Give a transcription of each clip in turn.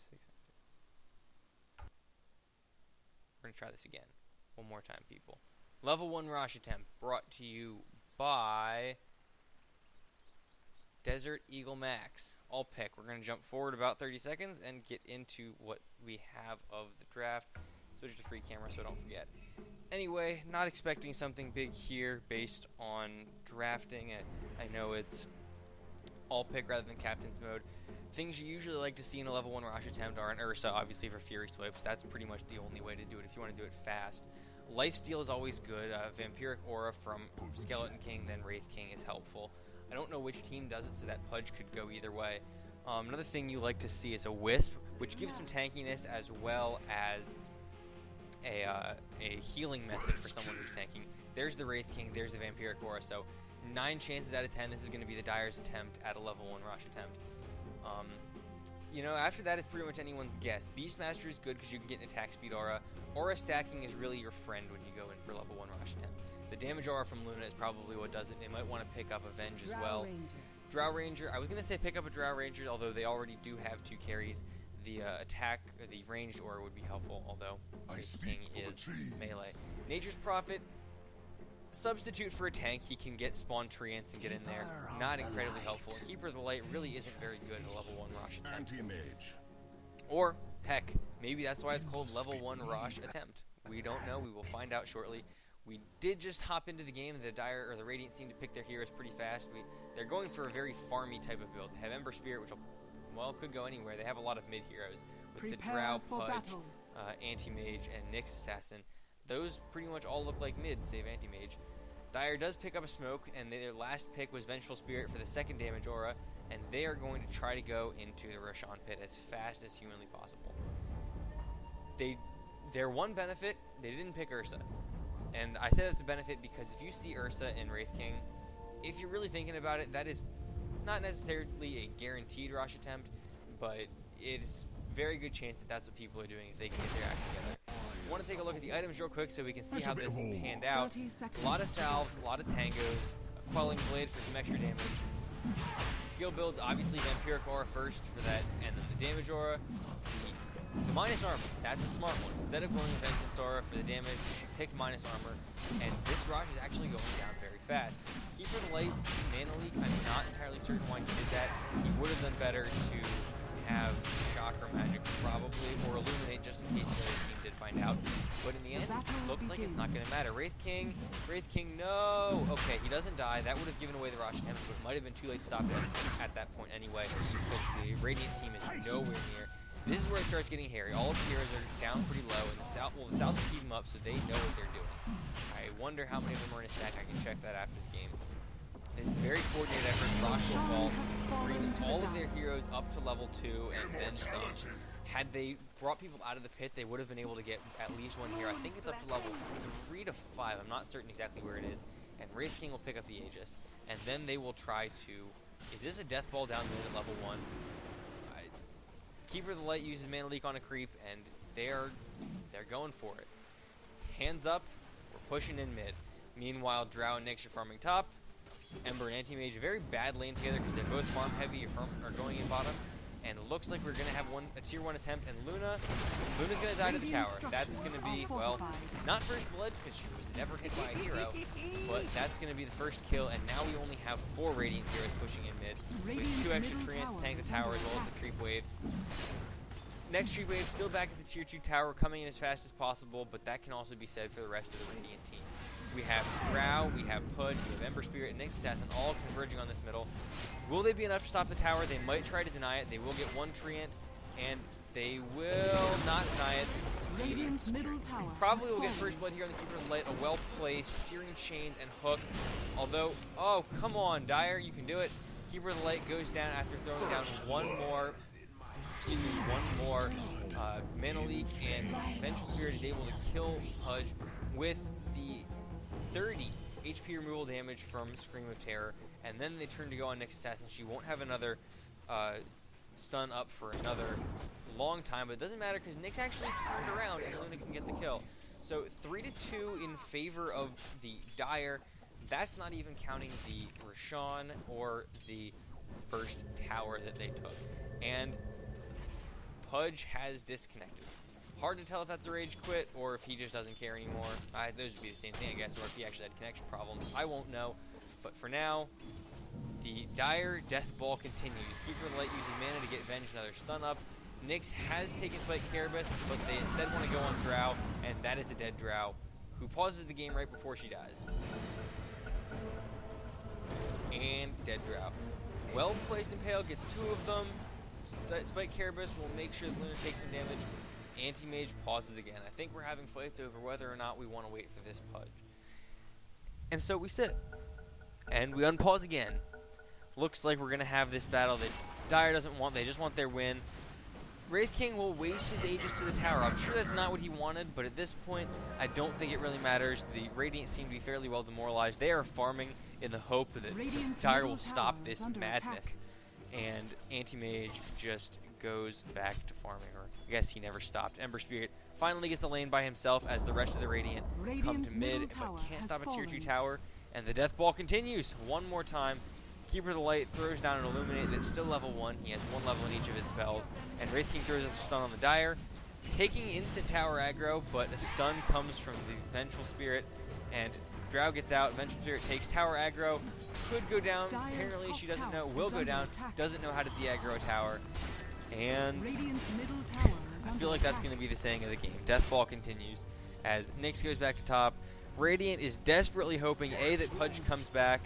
6. We're going to try this again. One more time, people. Level 1 Rosh attempt brought to you by Desert Eagle Max. All pick. We're going to jump forward about 30 seconds and get into what we have of the draft. Switch to free camera so I don't forget. Anyway, not expecting something big here based on drafting it. I know it's all pick rather than captain's mode. Things you usually like to see in a level 1 Rosh attempt are an Ursa, obviously for Fury Swipes. That's pretty much the only way to do it if you want to do it fast. Lifesteal is always good. Vampiric Aura from Skeleton King, then Wraith King is helpful. I don't know which team does it, so that Pudge could go either way. Another thing you like to see is a Wisp, which gives some tankiness as well as a healing method for someone who's tanking. There's the Wraith King, there's the Vampiric Aura, so 9 chances out of 10 this is going to be the Dyer's attempt at a level 1 Rosh attempt. You know, after that, it's pretty much anyone's guess. Beastmaster is good because you can get an attack speed aura. Aura stacking is really your friend when you go in for level 1 Rosh attempt. The damage aura from Luna is probably what does it. They might want to pick up Avenge as well. Drow Ranger. I was going to say pick up a Drow Ranger, although they already do have 2 carries. The attack, or the ranged aura would be helpful, although King is melee. Nature's Prophet. Substitute for a tank, he can get spawn treants and get in there. Not incredibly helpful. Keeper of the Light really isn't very good at a level 1 Rosh attempt. Or, heck, maybe that's why it's called level 1 Rosh attempt. We don't know. We will find out shortly. We did just hop into the game. The Dire or the Radiant seem to pick their heroes pretty fast. They're going for a very farmy type of build. They have Ember Spirit, which could go anywhere. They have a lot of mid heroes with the Drow, Pudge, Anti-Mage, and Nyx Assassin. Those pretty much all look like mid, save Anti-Mage. Dire does pick up a smoke, and their last pick was Vengeful Spirit for the 2nd damage aura, and they are going to try to go into the Roshan pit as fast as humanly possible. Their one benefit, they didn't pick Ursa. And I say that's a benefit because if you see Ursa in Wraith King, if you're really thinking about it, that is not necessarily a guaranteed Rosh attempt, but it's very good chance that that's what people are doing if they can get their act together. I want to take a look at the items real quick so we can see how this panned out. A lot of salves, a lot of tangos, a quelling blade for some extra damage. Skill builds, obviously Vampiric Aura first for that, and then the damage aura. The minus armor, that's a smart one. Instead of going with Vengeance Aura for the damage, she picked minus armor, and this Rosh is actually going down very fast. Keeper of the Light, Mana Leak, I'm not entirely certain why he did that. He would have done better to have Shock or Magic probably, or Illuminate just in case the other team did find out. But in the end, it looks like it's not going to matter. Wraith King, no! Okay, he doesn't die. That would have given away the Rosh attempt, but it might have been too late to stop him at that point anyway, because the Radiant team is nowhere near. This is where it starts getting hairy. All of the heroes are down pretty low, and the South will keep them up, so they know what they're doing. I wonder how many of them are in a stack. I can check that after the game. This is a very coordinated effort. Rosh will fall, bring all of their heroes up to level 2 and then some. Had they brought people out of the pit, they would have been able to get at least one hero. I think it's up to level 3 to 5. I'm not certain exactly where it is. And Wraith King will pick up the Aegis. And then they will try to... Is this a Death Ball down mid at level 1? Keeper of the Light uses Mana Leak on a creep, and they're going for it. Hands up, we're pushing in mid. Meanwhile, Drow and Nyx are farming top. Ember and Anti-Mage, a very bad lane together because they're both farm heavy or going in bottom. And it looks like we're going to have a tier 1 attempt, and Luna's going to die to the tower. That's going to be, well, not first blood because she was never hit by a hero, but that's going to be the first kill, and now we only have 4 Radiant heroes pushing in mid, with 2 extra treants to tank the tower as well as the creep waves. Next creep wave still back at the tier 2 tower, coming in as fast as possible, but that can also be said for the rest of the Radiant team. We have Drow, we have Pudge, we have Ember Spirit, and Nyx Assassin all converging on this middle. Will they be enough to stop the tower? They might try to deny it. They will get 1 treant, and they will not deny it. Radiant's middle tower Probably will get first blood here on the Keeper of the Light. A well-placed Searing Chains and Hook. Although, oh, come on, Dire, you can do it. Keeper of the Light goes down after throwing down one more Mana Leak, and Vengeful Spirit is able to kill Pudge with the 30 HP removal damage from Scream of Terror, and then they turn to go on Nyx Assassin. She won't have another stun up for another long time, but it doesn't matter because Nyx actually turned around and Luna can get the kill. So 3-2 in favor of the Dire. That's not even counting the Roshan or the first tower that they took. And Pudge has disconnected. Hard to tell if that's a rage quit or if he just doesn't care anymore. Those would be the same thing, I guess, or if he actually had connection problems. I won't know. But for now, the dire death ball continues. Keeper of the Light uses mana to get Venge another stun up. Nyx has taken Spike Carapace, but they instead want to go on Drow, and that is a dead Drow, who pauses the game right before she dies. And dead Drow. Well-placed Impale gets 2 of them. Spike Carapace will make sure that Luna takes some damage. Anti-Mage pauses again. I think we're having fights over whether or not we want to wait for this Pudge. And so we sit. And we unpause again. Looks like we're going to have this battle that Dire doesn't want. They just want their win. Wraith King will waste his Aegis to the tower. I'm sure that's not what he wanted, but at this point, I don't think it really matters. The Radiant seem to be fairly well demoralized. They are farming in the hope that Dire will stop this madness. And Anti-Mage just goes back to farming, or I guess he never stopped. Ember Spirit finally gets a lane by himself as the rest of the Radiant come to mid, but can't stop a tier 2 tower. And the death ball continues one more time. Keeper of the Light throws down an Illuminate that's still level 1. He has 1 level in each of his spells. And Wraith King throws a stun on the Dire, taking instant tower aggro, but a stun comes from the Vengeful Spirit, and Drow gets out. Vengeful Spirit takes tower aggro, could go down. Apparently she doesn't know, will go down, doesn't know how to de-aggro a tower. And I feel like that's going to be the saying of the game. Death ball continues as Nyx goes back to top. Radiant is desperately hoping, A, that Pudge comes back,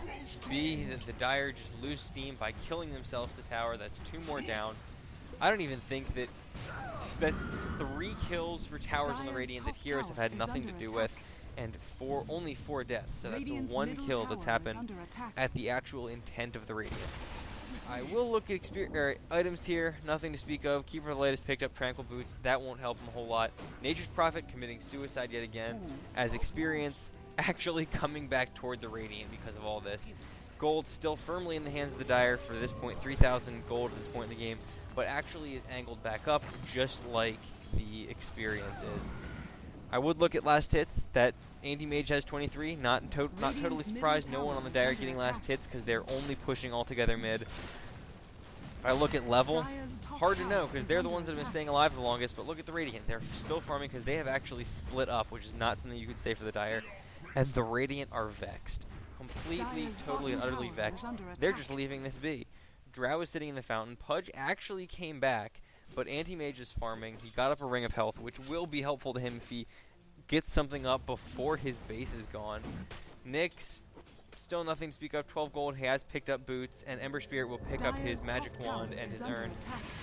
B, that the Dire just lose steam by killing themselves to tower. That's 2 more down. I don't even think that's 3 kills for towers on the Radiant that heroes have had nothing to do with, and only 4 deaths. So that's 1 kill that's happened at the actual intent of the Radiant. I will look at items here, nothing to speak of. Keeper of the Light has picked up Tranquil Boots. That won't help him a whole lot. Nature's Prophet committing suicide yet again, as experience actually coming back toward the Radiant because of all this. Gold still firmly in the hands of the Dire for this point, 3,000 gold at this point in the game, but actually is angled back up just like the experience is. I would look at last hits. That Anti-Mage has 23. Not totally surprised. No one on the Dire getting last hits because they're only pushing all together mid. If I look at level, hard to know because they're the ones that have been staying alive the longest, but look at the Radiant. They're still farming because they have actually split up, which is not something you could say for the Dire. And the Radiant are vexed. Completely, totally, and utterly vexed. They're just leaving this be. Drow is sitting in the fountain. Pudge actually came back, but Anti-Mage is farming. He got up a Ring of Health, which will be helpful to him if he gets something up before his base is gone. Nyx, still nothing to speak of. 12 gold. He has picked up Boots, and Ember Spirit will pick up his Magic Wand and his Urn.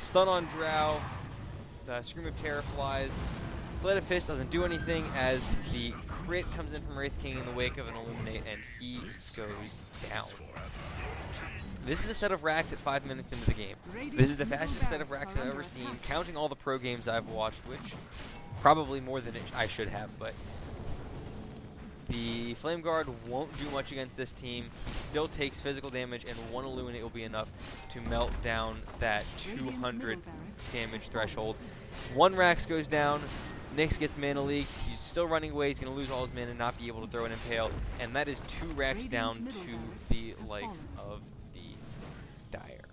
Stun on Drow. The Scream of Terror flies. Sleight of Fist doesn't do anything as the crit comes in from Wraith King in the wake of an Illuminate, and he goes down. This is a set of racks at 5 minutes into the game. This is the fastest set of racks I've ever seen, counting all the pro games I've watched, which probably more than I should have, but the Flame Guard won't do much against this team. He still takes physical damage, and 1 Illuminate will be enough to melt down that 200 damage threshold. 1 Rax goes down. Nyx gets mana leaked. He's still running away. He's going to lose all his mana and not be able to throw an Impale. And that is 2 Rax down to the likes of the Dire.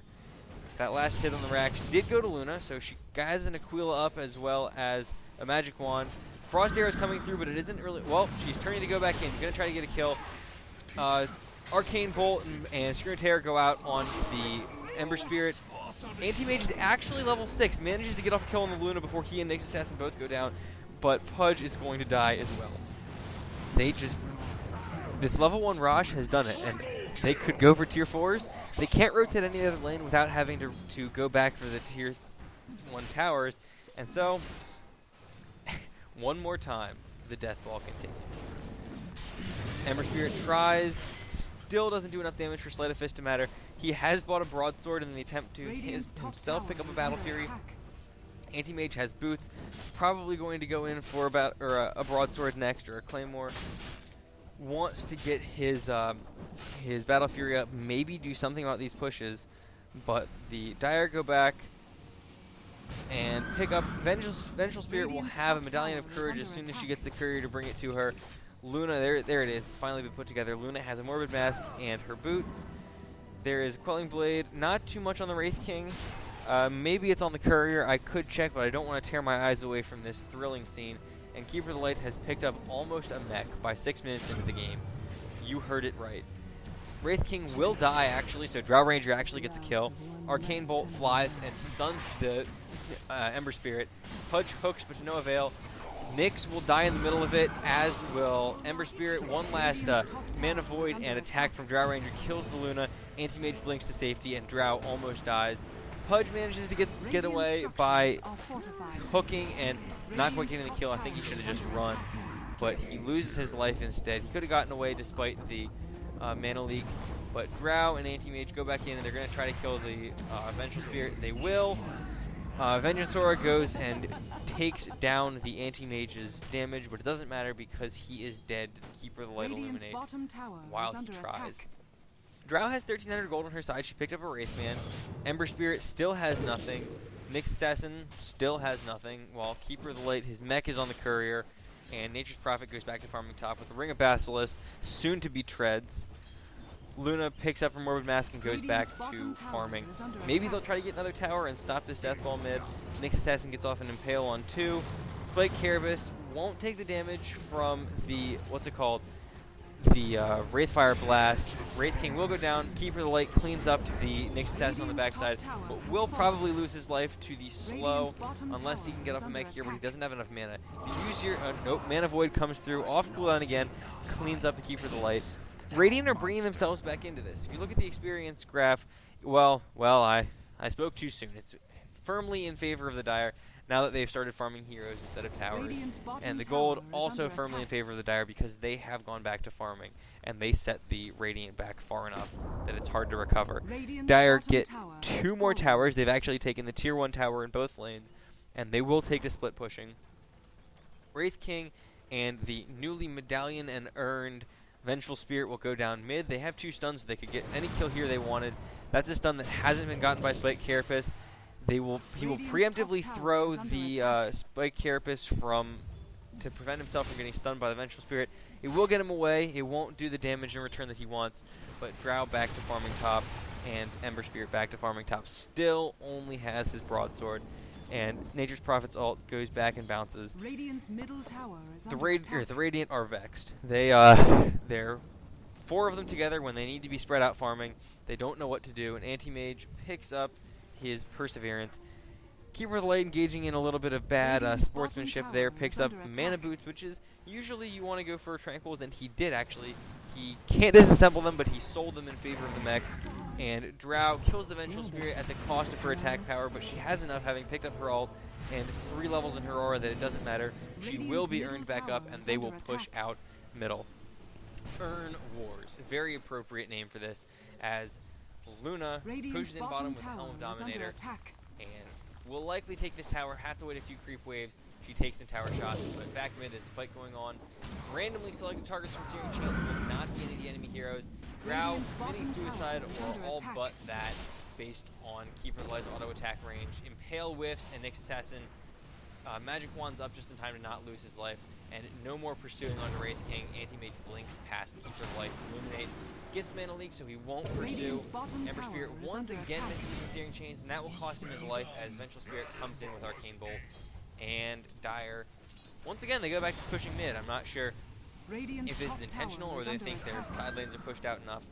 That last hit on the Rax did go to Luna, so she has an Aquila up as well as a Magic Wand. Frost Arrow is coming through, but it isn't really... Well, she's turning to go back in. Going to try to get a kill. Arcane Bolt and Scream of Terror go out on the Ember Spirit. Anti-Mage is actually level 6. Manages to get off a kill on the Luna before he and Nyx Assassin both go down. But Pudge is going to die as well. This level 1 Rosh has done it, and they could go for tier 4s. They can't rotate any other lane without having to go back for the tier 1 towers. And so, one more time, the death ball continues. Ember Spirit tries, still doesn't do enough damage for Sleight of Fist to matter. He has bought a broadsword in the attempt to himself pick up a Battle Fury. Anti-Mage has Boots, probably going to go in for a broadsword next or a Claymore. Wants to get his Battle Fury up, maybe do something about these pushes, but the Dire go back and pick up. Vengeful Spirit will have a Medallion of Courage as soon as she gets the courier to bring it to her. Luna, there it is. It's finally been put together. Luna has a Morbid Mask and her Boots. There is a Quelling Blade. Not too much on the Wraith King. Maybe it's on the courier. I could check, but I don't want to tear my eyes away from this thrilling scene. And Keeper of the Light has picked up almost a mech by 6 minutes into the game. You heard it right. Wraith King will die, actually, so Drow Ranger actually gets a kill. Arcane Bolt flies and stuns the Ember Spirit. Pudge hooks, but to no avail. Nyx will die in the middle of it, as will Ember Spirit. One last Mana Void and attack from Drow Ranger kills the Luna. Anti-Mage blinks to safety, and Drow almost dies. Pudge manages to get away by hooking and not quite getting the kill. I think he should have just run, but he loses his life instead. He could have gotten away despite the mana leak, but Drow and Anti-Mage go back in, and they're going to try to kill the Vengeful Spirit. They will. Vengeance Aura goes and takes down the Anti-Mage's damage, but it doesn't matter because he is dead. The Keeper of the Light Illuminate while he tries. Drow has 1,300 gold on her side. She picked up a Wraithman. Ember Spirit still has nothing. Nyx Assassin still has nothing, while Keeper of the Light, his mech is on the courier, and Nature's Prophet goes back to farming top with the Ring of Basilisk, soon to be Treads. Luna picks up her Morbid Mask and goes back to farming. Maybe they'll try to get another tower and stop this Deathball mid. Nyx Assassin gets off an Impale on 2. Spike Carapace won't take the damage from the, the Wraithfire Blast. Wraith King will go down. Keeper of the Light cleans up the Nyx Assassin on the backside, but will probably lose his life to the slow unless he can get up a mech here, but he doesn't have enough mana. You use your, nope, Mana Void comes through, off cooldown again, cleans up the Keeper of the Light. Radiant are bringing themselves back into this. If you look at the experience graph, I spoke too soon. It's firmly in favor of the Dire now that they've started farming heroes instead of towers. And the gold also firmly in favor of the Dire because they have gone back to farming, and they set the Radiant back far enough that it's hard to recover. Dire get 2 more towers. They've actually taken the tier 1 tower in both lanes, and they will take to split pushing. Wraith King and the newly medallion and earned Vengeful Spirit will go down mid. They have 2 stuns, so they could get any kill here they wanted. That's a stun that hasn't been gotten by Spike Carapace. He will preemptively throw the Spike Carapace to prevent himself from getting stunned by the Vengeful Spirit. It will get him away. It won't do the damage in return that he wants, but Drow back to farming top and Ember Spirit back to farming top. Still only has his broadsword, and Nature's Prophet's ult goes back and bounces. Radiant's middle tower is The under Radiant are vexed. They're 4 of them together when they need to be spread out farming. They don't know what to do, and Anti-Mage picks up his Perseverance. Keeper of the Light engaging in a little bit of bad sportsmanship there, picks up Mana Boots, which is usually you want to go for Tranquils, and he did actually. He can't disassemble them, but he sold them in favor of the mech. And Drow kills the Vengeful Spirit at the cost of her attack power, but she has enough, having picked up her ult and 3 levels in her aura, that it doesn't matter. She will be earned back up, and they will push out middle. Earn Wars, a very appropriate name for this, as Luna pushes in bottom with Helm of Dominator, and will likely take this tower. Have to wait a few creep waves. She takes some tower shots, but back mid there's a fight going on. Randomly selected targets from Searing Chains will not be any of the enemy heroes. Drow committing suicide or all but that, based on Keeper of the Light's auto attack range. Impale whiffs and Nyx Assassin. Magic Wand's up just in time to not lose his life, and no more pursuing on Wraith King. Anti-Mage blinks past the Keeper of the Light's Illuminate. Gets mana leak, so he won't pursue. Ember Spirit once again misses the Searing Chains, and that will cost him his life as Vengeful Spirit comes in with Arcane Bolt. And Dire, once again, they go back to pushing mid. I'm not sure if this is intentional or they think their side lanes are pushed out enough,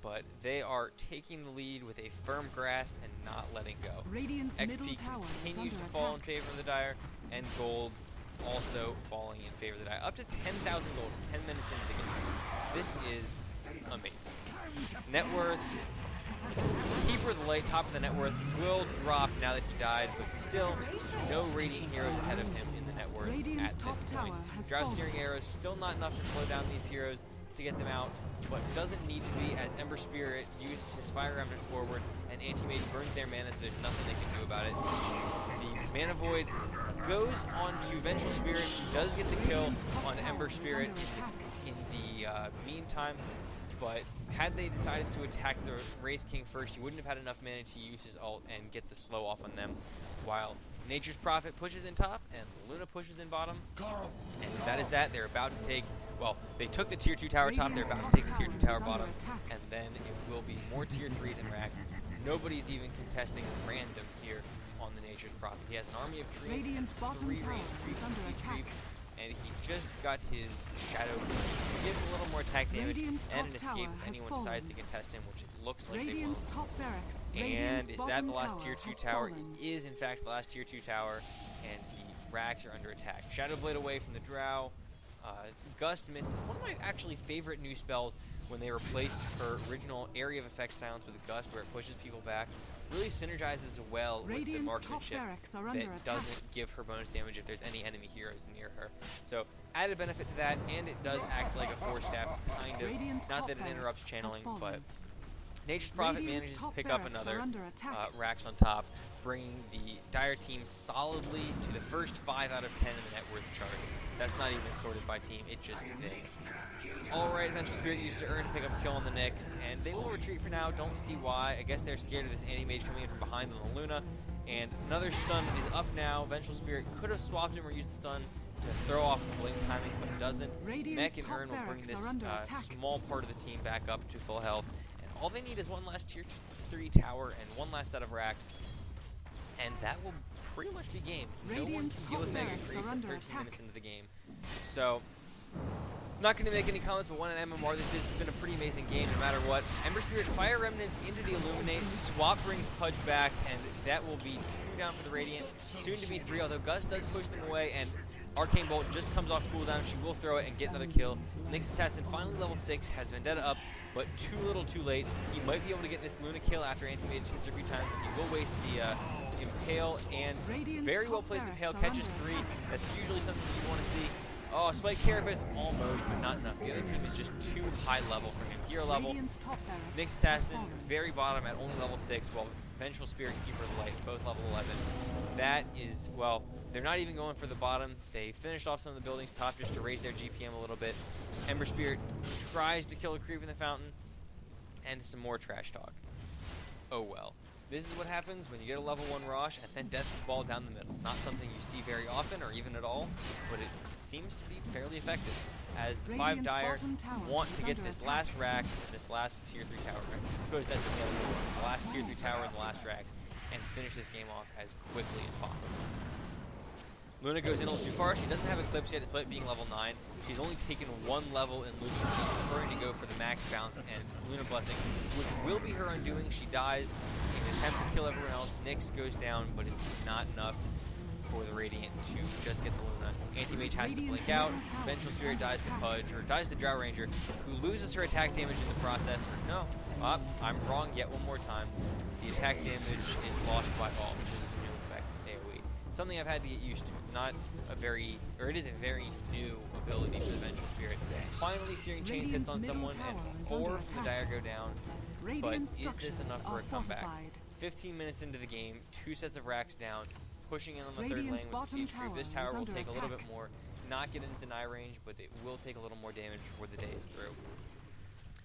but they are taking the lead with a firm grasp and not letting go. XP continues to fall in favor of the Dire, and gold also falling in favor of the Dire. Up to 10,000 gold 10 minutes into the game. This is amazing. Net worth, Keeper of the Light, top of the net worth, will drop now that he died, but still no Radiant heroes ahead of him in the net worth at this point. Drow's Searing Arrows still not enough to slow down these heroes to get them out, but doesn't need to be, as Ember Spirit uses his Fire Remnant forward, and Anti-Mage burns their mana, so there's nothing they can do about it. The Mana Void goes on to Vengeful Spirit, who does get the kill on Ember Spirit in the meantime, but had they decided to attack the Wraith King first, he wouldn't have had enough mana to use his ult and get the slow off on them, while Nature's Prophet pushes in top, and Luna pushes in bottom, and that is that. They're about to take, well, they took the tier 2 tower top, they're about to take the tier 2 tower bottom, and then it will be more tier 3s and racks. Nobody's even contesting random here on the Nature's Prophet. He has an army of trees, Radiant's bottom 3 tower range creeps, is under siege attack. creep, and he just got his Shadow to give him a little more attack damage Radiant's and an top escape tower if has anyone decides to fallen. contest him, which it looks like Radiant's they top barracks. will. Radiant's And is that the bottom last tier 2 has tower? fallen. It is, in fact, the last tier 2 tower, and the Rax are under attack. Shadow Blade away from the Drow. Gust misses one of my actually favorite new spells when they replaced her original area of effect silence with a Gust, where it pushes people back. Really synergizes well with the Radiant's top marksmanship barracks are under that attack. doesn't give her bonus damage if there's any enemy heroes near her. So added benefit to that, and it does act like a force staff, kind of. Radiant's Not top that it interrupts barracks channeling, has but fallen. Nature's Prophet Radiant's manages to top pick up barracks another are under attack. Rax on top, bringing the Dire team solidly to the first 5 out of 10 in the net worth chart. That's not even sorted by team, it just is. Alright, Adventure Spirit used to earn to pick up a kill on the Nyx, and they will retreat for now. Don't see why. I guess they're scared of this anti-mage coming in from behind on the Luna. And another stun is up now. Vengeful Spirit could have swapped him or used the stun to throw off the blink timing, but it doesn't. Radiant's Mech and top Urn will bring barracks this are under attack. small part of the team back up to full health. And all they need is one last tier 3 tower and one last set of racks. And that will pretty much be game. No one Radiant's can deal with top Mega barracks Creeps are at under 13 attack. minutes into the game. So, not going to make any comments, but one in MMR, this has been a pretty amazing game no matter what. Ember Spirit Fire Remnants into the Illuminate, Swap brings Pudge back, and that will be 2 down for the Radiant, soon to be 3, although Gus does push them away, and Arcane Bolt just comes off cooldown. She will throw it and get another kill. Nyx Assassin finally level 6, has Vendetta up, but too little too late. He might be able to get this Luna kill after Anti-Mage hits her a few times, but he will waste the Impale, and Radiant's very top well placed Impale, barracks are catches under 3. attack. That's usually something you want to see. Oh, Spike Carapace, almost, but not enough. The other team is just too high level for him. Hero level. Radiant's top barracks Nyx has Assassin, fallen. very bottom at only level 6, while Vengeful Spirit and Keeper of the Light, both level 11. That is, well, they're not even going for the bottom. They finished off some of the buildings top just to raise their GPM a little bit. Ember Spirit tries to kill a creep in the fountain, and some more trash talk. Oh well. This is what happens when you get a level 1 Rosh and then Death Ball down the middle. Not something you see very often or even at all, but it seems to be fairly effective. As the 5 Radiant's Dire bottom tower want is to get under this attack. last Rax and this last tier 3 tower. Right? I suppose that's the other one. The last tier 3 tower and the last Rax, and finish this game off as quickly as possible. Luna goes in a little too far. She doesn't have Eclipse yet, despite being level 9. She's only taken 1 level in Luna, preferring to go for the max bounce and Luna Blessing, which will be her undoing. She dies in an attempt to kill everyone else. Nyx goes down, but it's not enough for the Radiant to just get the Luna. Anti-Mage has to blink out. Vengeful Spirit dies to Pudge, or dies to Drow Ranger, who loses her attack damage in the process. Or no, I'm wrong yet one more time. The attack damage is lost by all because of the new effect, it's AoE. Something I've had to get used to. It's not a very, or it is a very new ability for the Vengeful Spirit. Finally, Searing Chains hits on someone, and 4 from the Dire go down. But is this enough for a comeback? 15 minutes into the game, 2 sets of racks down, pushing in on the third lane with the siege creep. This tower will take a little bit more, not get into deny range, but it will take a little more damage before the day is through.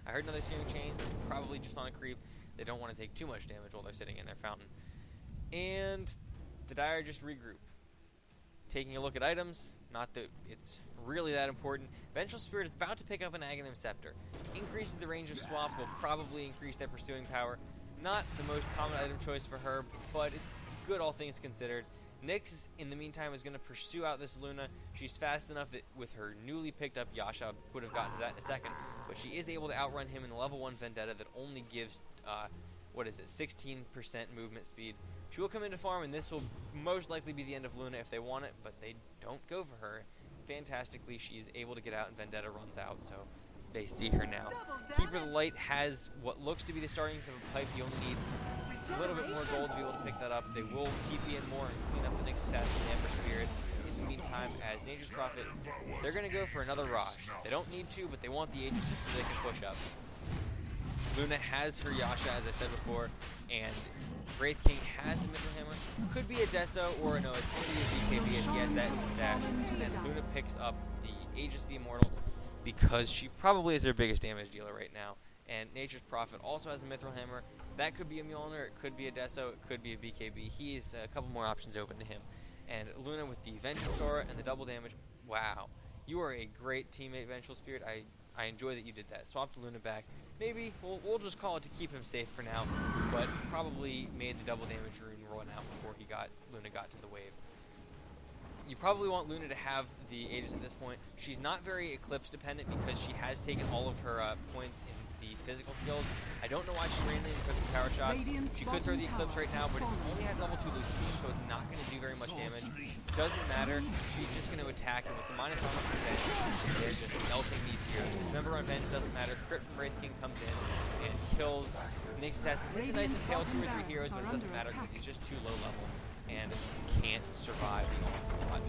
I heard another Searing Chain, that's probably just on a creep. They don't want to take too much damage while they're sitting in their fountain. And the Dire just regroup. Taking a look at items, not that it's really that important. Vengeful Spirit is about to pick up an Aghanim Scepter. Increases the range of swap, will probably increase their pursuing power. Not the most common item choice for her, but it's good all things considered. Nyx, in the meantime, is going to pursue out this Luna. She's fast enough that with her newly picked up Yasha, would have gotten to that in a second, but she is able to outrun him in the level 1 Vendetta that only gives, 16% movement speed. She will come into farm, and this will most likely be the end of Luna if they want it, but they don't go for her. Fantastically, she's able to get out, and Vendetta runs out, so they see her now. Keeper of the Light has what looks to be the startings of a pipe. He only needs a little bit more gold to be able to pick that up. They will TP in more and clean up the Nyx Assassin and Ember Spirit. In the meantime, as Nature's Prophet, they're going to go for another Rosh. They don't need to, but they want the agency so they can push up. Luna has her Yasha, as I said before, and Wraith King has a Mithril Hammer. Could be a Deso, or no, it's going to be a BKB as he has that in his stash. And then Luna picks up the Aegis of the Immortal because she probably is their biggest damage dealer right now. And Nature's Prophet also has a Mithril Hammer. That could be a Mjolnir, it could be a Deso, it could be a BKB. He has a couple more options open to him. And Luna with the Vengeful Sora and the double damage. Wow. You are a great teammate, Vengeful Spirit. I enjoy that you did that. Swapped Luna back. Maybe we'll just call it to keep him safe for now, but probably made the double damage rune run out before Luna got to the wave. You probably want Luna to have the Aegis at this point. She's not very Eclipse dependent because she has taken all of her points in the physical skills. I don't know why she ran the Eclipse power shot. She could throw the Eclipse right now, but it only has level 2 loose speed, so it's not going to do very much damage. Doesn't matter. She's just going to attack, and with the minus armor from Vent, they're just melting these heroes. Dismember on Vent doesn't matter. Crit from Wraith King comes in and kills Nyx Assassin. Hits a nice impale 2 or 3 heroes, but it doesn't matter because he's just too low level and can't survive the onslaught.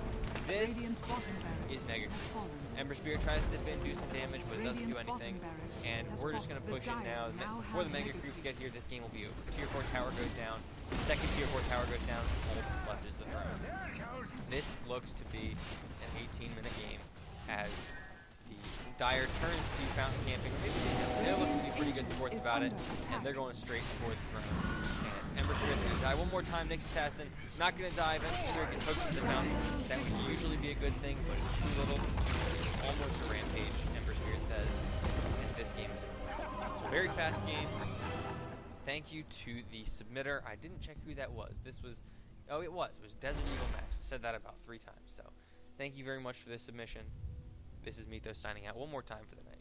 This is Mega Creeps. Ember Spirit tries to zip in, do some damage, but it doesn't do anything. And we're just going to push it now. Before the Mega Creeps get here, this game will be over. Tier 4 tower goes down. The second Tier 4 tower goes down. All that's left is the throne. This looks to be an 18-minute game as the Dire turns to fountain camping. Maybe they're looking to be pretty good sports about it, and they're going straight for the throne. And Ember Spirit's going to die one more time. Nyx Assassin not going to die. Eventually, it gets hooked to the fountain. That would usually be a good thing, but too little, too late. Almost a rampage, Ember Spirit says, and this game is over. So very fast game. Thank you to the submitter. I didn't check who that was. This was, it was Desert Eagle Max. I said that about 3 times. So thank you very much for this submission. This is Mithos signing out one more time for the night.